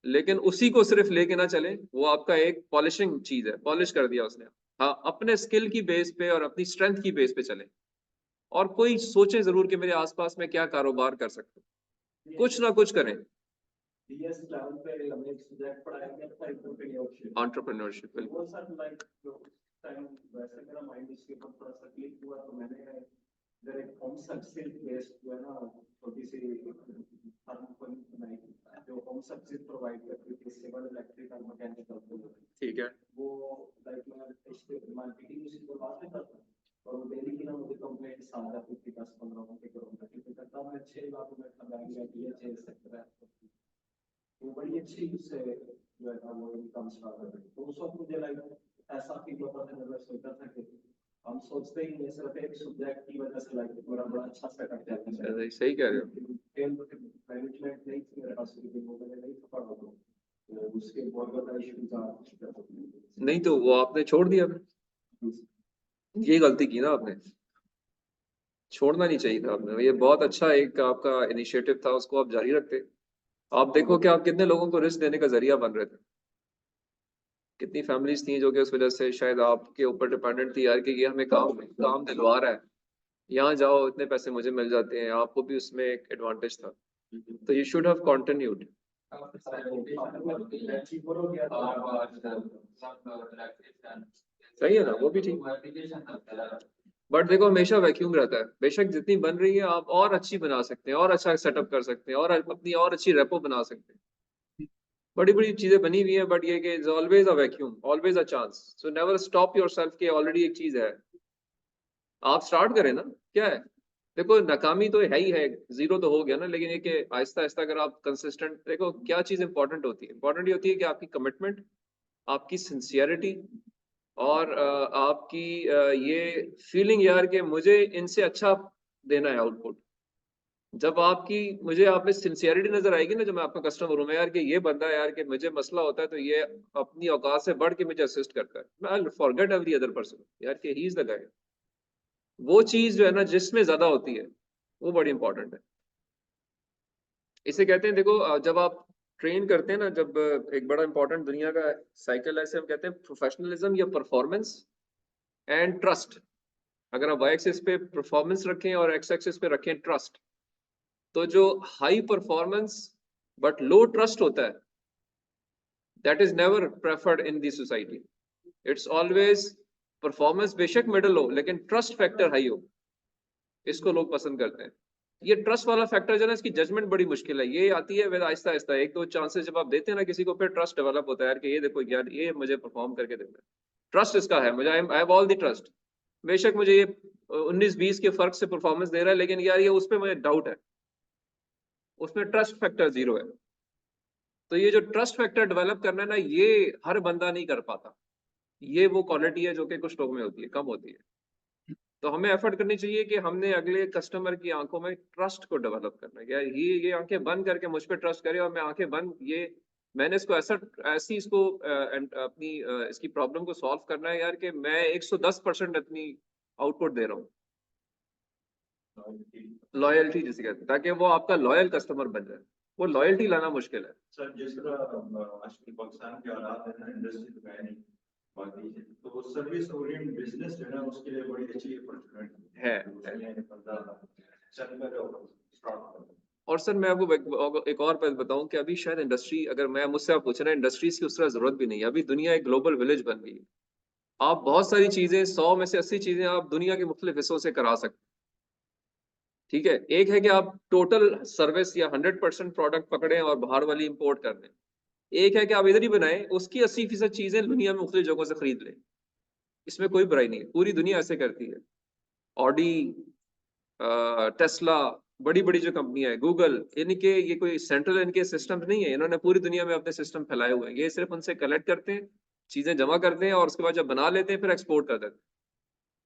लेकिन उसी को सिर्फ लेके ना चलें, वो आपका एक पॉलिशिंग चीज है, पॉलिश कर दिया उसने। हाँ, अपने स्किल की बेस पे और अपनी स्ट्रेंथ की बेस पे चलें, और कोई सोचे जरूर कि मेरे आसपास में क्या कारोबार कर सकते हैं, कुछ ना कुछ करें। एंटरप्रेन्योरशिप बिल्कुल। इधर एक होम सब्सिडी बेस्ड जो है ना छोटी सी फर्म को बनाई जो होम सब्सिडी प्रोवाइड करती है सिविल इलेक्ट्रिकल मैकेनिकल। ठीक है, वो लाइक मैं मार्केटिंग उसी को बात में करता हूँ, और वो डेली की ना मुझे कंप्लेंट साल का 10-15 घंटे करूँगा, क्योंकि करता मैं 6 लाख रुपए लगाएंगे ये चेंज सकता है। वो बड़ी अच्छी उससे जो है ना वो इनकम स्टार्ट कर रही है। तो उस वक्त मुझे लाइक ऐसा फील होता था, जब मैं सोचता था कि हम सोचते ही नहीं, सिर्फ एक सब्जेक्ट की वजह से लाइक पूरा बड़ा अच्छा सेटअप जाता है। सही कह रहे हो। मैनेजमेंट नहीं थी मेरे पास, वो मैंने नहीं पढ़ा हो, तो उसके बहुत बड़ा इशू था। नहीं तो वो आपने छोड़ दिया फिर, ये गलती की ना आपने, छोड़ना नहीं चाहिए था आपने। ये बहुत अच्छा एक आपका इनिशिएटिव था, उसको आप जारी रखते। आप देखो कि आप कितने लोगों को रिस्क देने का जरिया बन रहे थे, कितनी फैमिलीज थी जो कि उस वजह से शायद आपके ऊपर डिपेंडेंट थी, यार कि ये हमें काम दिलवा रहा है, यहाँ जाओ इतने पैसे मुझे मिल जाते हैं, आपको भी उसमें एक एडवांटेज था। तो यू शुड हैव कंटिन्यूड। सही है ना, वो भी ठीक। बट देखो हमेशा वैक्यूम रहता है, बेशक जितनी बन रही है आप और अच्छी बना सकते हैं, और अच्छा सेटअप कर सकते हैं, और अपनी और अच्छी रेपो बना सकते हैं, बड़ी बड़ी चीजें बनी हुई है, बट ये कि always a vacuum, always a chance, so never stop yourself कि ऑलरेडी एक चीज है, आप स्टार्ट करें ना। क्या है, देखो नाकामी तो है ही है, जीरो तो हो गया ना, लेकिन ये कि आहिस्ता आहिस्ता अगर आप कंसिस्टेंट, देखो क्या चीज इंपॉर्टेंट होती है, इंपॉर्टेंट ये होती है कि आपकी कमिटमेंट, आपकी सिंसियरिटी, और आपकी ये फीलिंग यार कि मुझे इनसे अच्छा देना है आउटपुट। जब आपकी मुझे आप में सिंसियरिटी नजर आएगी ना, जब मैं आपका कस्टमर हूं, मैं यार कि ये बंदा है यार कि मुझे मसला होता है तो ये अपनी औकात से बढ़ के मुझे असिस्ट करता है, मैं I forget every other person यार कि ही इज द गाय। वो चीज जो है ना जिसमें ज्यादा होती है, वो बड़ी इंपॉर्टेंट है। इसे कहते हैं, देखो जब आप ट्रेन करते हैं ना, जब एक बड़ा इंपॉर्टेंट दुनिया का साइकिल है, इसे हम कहते हैं प्रोफेशनलिज्म या परफॉर्मेंस एंड ट्रस्ट। अगर आप वाई एक्सिस पे परफॉर्मेंस रखें और एक्स एक्सिस पे रखें ट्रस्ट, तो जो high performance but low trust होता है, that is never preferred in the society. It's always performance बेशक मिडल हो, लेकिन ट्रस्ट फैक्टर हाई हो, इसको लोग पसंद करते हैं। ये ट्रस्ट वाला फैक्टर जो है ना, इसकी जजमेंट बड़ी मुश्किल है, ये आती है विद आहिस्ता आहिस्ता, एक दो चांसेस जब आप देते हैं ना किसी को, फिर ट्रस्ट डेवलप होता है यार कि ये देखो यार ये मुझे परफॉर्म करके देता है, ट्रस्ट इसका है, मुझे I have all the trust. बेशक मुझे ये 19-20 के फर्क से परफॉर्मेंस दे रहा है, लेकिन यार ये उस पर मुझे डाउट है, उसमें ट्रस्ट फैक्टर 0 है। तो ये जो ट्रस्ट फैक्टर डेवलप करना है ना, ये हर बंदा नहीं कर पाता, ये वो क्वालिटी है जो कि कुछ लोग में होती है, कम होती है। तो हमें एफर्ट करनी चाहिए कि हमने अगले कस्टमर की आंखों में ट्रस्ट को डेवलप करना है, यार ये आंखें बंद करके मुझ पर ट्रस्ट करे, और मैं आंखें बंद, ये मैंने इसको ऐसी इसको अपनी इसकी प्रॉब्लम को सॉल्व करना है यार कि मैं 110% अपनी आउटपुट दे रहा हूँ, लॉयल्टी जिसे कहते हैं, ताकि वो आपका लॉयल कस्टमर बन जाए। वो लॉयल्टी लाना मुश्किल है। सर जिस तरह आजकल पाकिस्तान के हालात है ना, इंडस्ट्री तो है नहीं बाकी, तो वो सर्विस ओरिएंटेड बिजनेस जो है ना, उसके लिए बड़ी अच्छी अपॉर्चुनिटी है। स्टार्ट। और सर मैं आपको एक और बात बताऊं कि अभी शायद इंडस्ट्री, अगर मैं मुझसे आप पूछ रहे हैं, इंडस्ट्रीज की उस तरह जरूरत भी नहीं है, अभी दुनिया एक ग्लोबल विलेज बन गई है। आप बहुत सारी चीजें, 100 में से 80 चीजें आप दुनिया के मुख्तलिफ हिस्सों से करा सकते हैं। ठीक है, एक है कि आप टोटल सर्विस या 100% प्रोडक्ट पकड़ें और बाहर वाली इंपोर्ट कर दें, एक है कि आप इधर ही बनाएं, उसकी 80% चीजें दुनिया में मुख्तलिफ जगहों से खरीद लें, इसमें कोई बुराई नहीं है, पूरी दुनिया ऐसे करती है। ऑडी, टेस्ला, बड़ी बड़ी जो कंपनियां है, गूगल, इनके ये कोई सेंट्रल इनके सिस्टम नहीं है, इन्होंने पूरी दुनिया में अपने सिस्टम फैलाए हुए हैं, ये सिर्फ उनसे कलेक्ट करते हैं, चीजें जमा करते हैं और उसके बाद जब बना लेते हैं फिर एक्सपोर्ट कर देते हैं।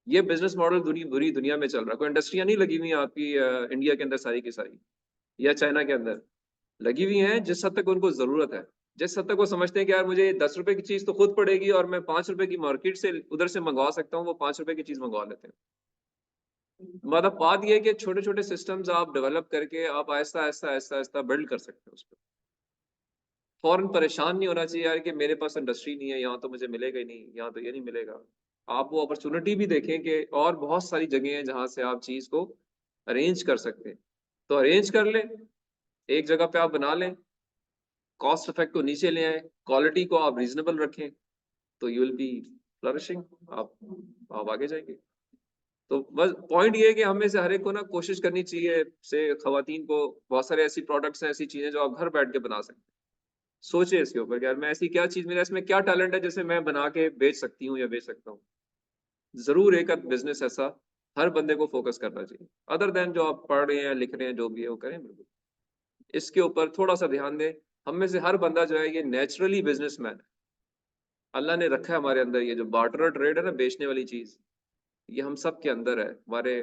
ये बिजनेस मॉडल पूरी दुनिया में चल रहा है, कोई इंडस्ट्रियां नहीं लगी हुई हैं आपकी इंडिया के अंदर सारी की सारी, या चाइना के अंदर लगी हुई हैं, जिस हद तक उनको जरूरत है, जिस हद तक वो समझते हैं कि यार मुझे 10 रुपए की चीज तो खुद पड़ेगी और मैं 5 रुपए की मार्केट से उधर से मंगवा सकता हूँ, वो 5 रुपए की चीज मंगवा लेते हैं। मतलब बात ये है कि छोटे छोटे सिस्टम्स आप डेवलप करके आप आहिस्ता आहिस्ता आहिस्ता आहिस्ता बिल्ड कर सकते हैं उस पर। फौरन परेशान नहीं होना चाहिए यार कि मेरे पास इंडस्ट्री नहीं है, यहाँ तो मुझे मिलेगा ही नहीं, यहाँ तो ये नहीं मिलेगा। आप वो अपॉर्चुनिटी भी देखें कि और बहुत सारी जगह हैं जहाँ से आप चीज को अरेंज कर सकते हैं, तो अरेंज कर लें, एक जगह पे आप बना लें, कॉस्ट इफेक्ट को नीचे ले आए, क्वालिटी को आप रीजनेबल रखें, तो यू विल बी फ्लरिशिंग, आप आगे जाएंगे। तो बस पॉइंट ये है कि हमें से हर एक को ना कोशिश करनी चाहिए, से खवातीन को, बहुत सारे ऐसी प्रोडक्ट्स हैं, ऐसी चीजें जो आप घर बैठ के बना सकते हैं। सोचे इसके ऊपर कि यार मैं ऐसी क्या चीज, मेरा इसमें क्या टैलेंट है जिसे मैं बना के बेच सकती हूँ या बेच सकता हूँ। जरूर एक बिजनेस ऐसा हर बंदे को फोकस करना चाहिए, अदर देन जो आप पढ़ रहे हैं लिख रहे हैं जो भी है वो करें, बिल्कुल इसके ऊपर थोड़ा सा ध्यान दें। हम में से हर बंदा जो है ये नेचुरली बिजनेसमैन है, अल्लाह ने रखा है हमारे अंदर, ये जो बार्टर ट्रेड है ना, बेचने वाली चीज, ये हम सब के अंदर है, हमारे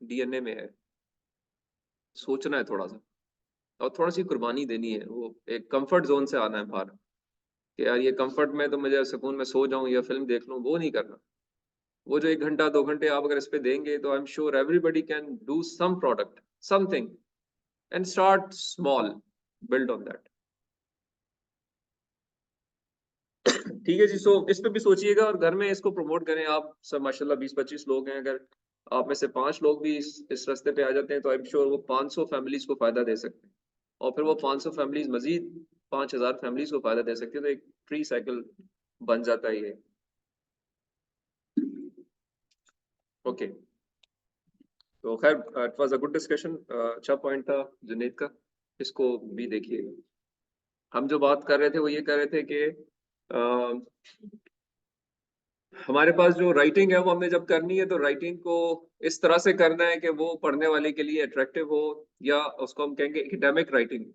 डीएनए में है। सोचना है थोड़ा सा, और थोड़ी सी कुर्बानी देनी है, वो एक कंफर्ट जोन से आना है बाहर, कि यार ये कंफर्ट में तो मुझे सुकून में सो जाऊं या फिल्म देख लूं, वो नहीं करना। वो जो 1 घंटा 2 घंटे आप अगर इस पे देंगे, तो I am sure everybody can do some product, something, and start small, build on that. ठीक है जी, सो इस पे भी सोचिएगा और घर में इसको प्रमोट करें। आप सब माशाल्लाह 20-25 लोग हैं, अगर आप में से 5 लोग भी इस रास्ते पे आ जाते हैं, तो आई एम श्योर वो 500 फैमिलीज को फायदा दे सकते हैं, और फिर वो 500 फैमिलीज मजीद 5000 फैमिलीज को फायदा दे सकती है, तो एक फ्री साइकिल बन जाता है ये। ओके, तो खैर it was a good discussion, अच्छा पॉइंट था जुनेद का, इसको भी देखिएगा। हम जो बात कर रहे थे वो ये कर रहे थे कि हमारे पास जो राइटिंग है वो हमने जब करनी है, तो राइटिंग को इस तरह से करना है कि वो पढ़ने वाले के लिए अट्रैक्टिव हो, या उसको हम कहेंगे एकेडमिक राइटिंग।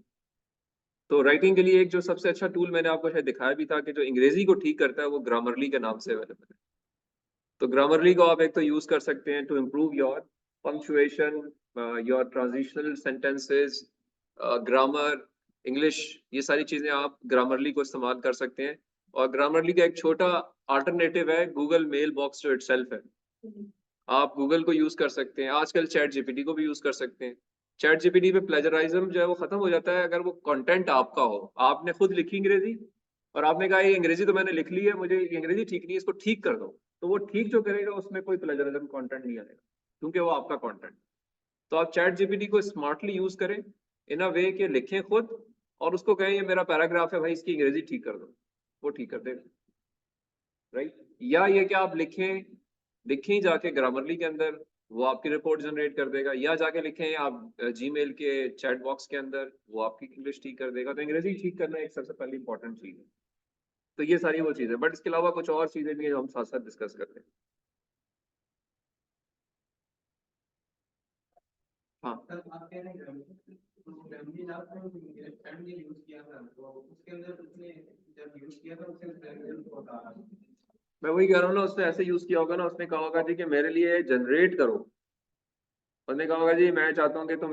तो राइटिंग के लिए एक जो सबसे अच्छा टूल मैंने आपको शायद दिखाया भी था कि जो अंग्रेजी को ठीक करता है, वो ग्रामरली के नाम से अवेलेबल है। तो ग्रामरली को आप एक तो यूज कर सकते हैं to improve your punctuation, your transitional sentences, grammar, English, ये सारी चीजें आप ग्रामरली को इस्तेमाल कर सकते हैं। और ग्रामरली का एक छोटा अल्टरनेटिव है गूगल मेल बॉक्स जो इटसेल्फ है, आप गूगल को यूज कर सकते हैं, आजकल चैट जीपीटी को भी यूज कर सकते हैं। चैट जीपीटी पे प्लेजराइज्म जो है वो खत्म हो जाता है अगर वो कंटेंट आपका हो, आपने खुद लिखी अंग्रेजी और आपने कहा ये अंग्रेजी तो मैंने लिख ली है, मुझे ये अंग्रेजी ठीक नहीं है, इसको ठीक कर दो, तो वो ठीक जो करेगा उसमें कोई प्लेजरिज्म कंटेंट नहीं आएगा, क्योंकि वो आपका कंटेंट। तो आप चैट जीपीटी को स्मार्टली यूज करें इन अ वे के लिखें खुद, और उसको कहें ये मेरा पैराग्राफ है भाई, इसकी अंग्रेजी ठीक कर दो, वो ठीक कर देगा, राइट। या ये कि आप लिखें जाके ग्रामरली के अंदर, वो आपकी रिपोर्ट जनरेट कर देगा, या जाके लिखें आप जीमेल के चैट बॉक्स के अंदर, वो आपकी इंग्लिश ठीक कर देगा। तो अंग्रेजी ठीक करना एक सबसे पहली इंपॉर्टेंट चीज है। तो ये सारी वो चीजें, बट इसके अलावा कुछ और चीजें भी हैं जो हम साथ साथ डिस्कस करते हैं। हाँ, सर आप कह रहे हैं फैमिली फैमिली यूज किया था, तो उसके अंदर उसने जब यूज किया था उसके रिजल्ट बता रहा है। मैं वही कह रहा हूँ ना, उसने ऐसे यूज किया होगा ना, उसने कहा होगा जी कि मेरे लिए जनरेट करो, उसने कहा होगा जी मैं चाहता हूँ कि तुम